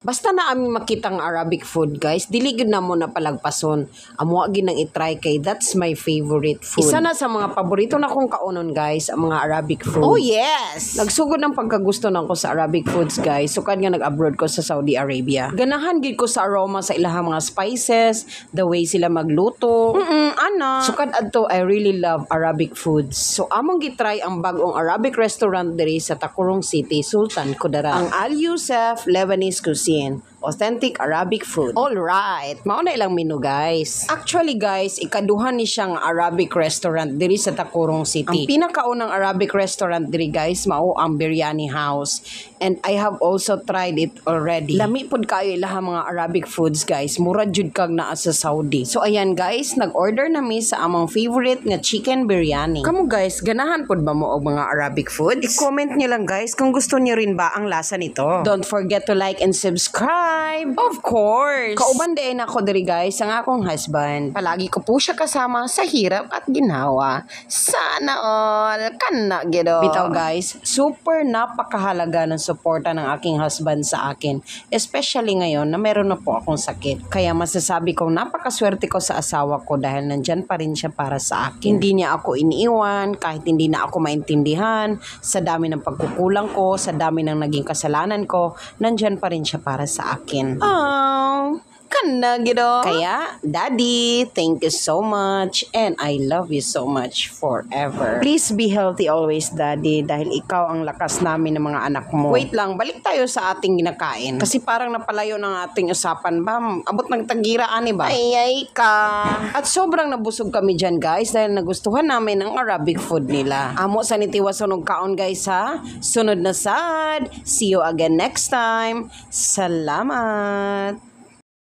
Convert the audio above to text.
Basta na aming makitang Arabic food, guys, dili gyud na mo na palagpason. Amo gyud nang i-try kay that's my favorite food. Isa na sa mga paborito na kong kaunon, guys, ang mga Arabic food. Oh yes! Nagsugod ng pagkagusto nako sa Arabic foods, guys. Sukad nga nag-abroad ko sa Saudi Arabia. Ganahan gid ko sa aroma sa ilahang mga spices, the way sila magluto. Sukad adto, I really love Arabic foods. So among gitry ang bagong Arabic restaurant diri sa Takurong City, Sultan Kudarat. Ang Al Youssef Lebanese Cuisine. Authentic Arabic food. Alright, mao na ilang menu, guys. Actually, guys, ikaduhan ni siyang Arabic restaurant diri sa Takurong City. Ang pinakaunang Arabic restaurant diri, guys, mao ang Biryani House. And I have also tried it already. Lami pud kayo ilahang mga Arabic foods, guys. Mura jud kag naa sa Saudi. So ayan, guys, nag-order na mi sa among favorite nga chicken biryani. Kamu, guys, ganahan pud ba mo og mga Arabic foods? I-comment niyo lang, guys, kung gusto niyo rin ba ang lasa nito. Don't forget to like and subscribe. Of course! Kauban din ako diri, guys, ang akong husband. Palagi ko po siya kasama sa hirap at ginawa. Sana all! Kana, gido. Bitaw, guys, super napakahalaga ng suporta ng aking husband sa akin. Especially ngayon na meron na po akong sakit. Kaya masasabi kong napakaswerte ko sa asawa ko dahil nandyan pa rin siya para sa akin. Hindi niya ako iniiwan, kahit hindi na ako maintindihan, sa dami ng pagkukulang ko, sa dami ng naging kasalanan ko, nandyan pa rin siya para sa akin. Oh, kana gido. Kaya, Daddy, thank you so much and I love you so much forever. Please be healthy always, Daddy, dahil ikaw ang lakas namin ng mga anak mo. Wait lang, balik tayo sa ating ginakain. Kasi parang napalayo ng ating usapan ba? Abot ng tagira, ani ba? Ay ka. At sobrang nabusog kami dyan, guys, dahil nagustuhan namin ang Arabic food nila. Amo sa nitiwa sunog kaon, guys, ha? Sunod na sad. See you again next time. Salamat.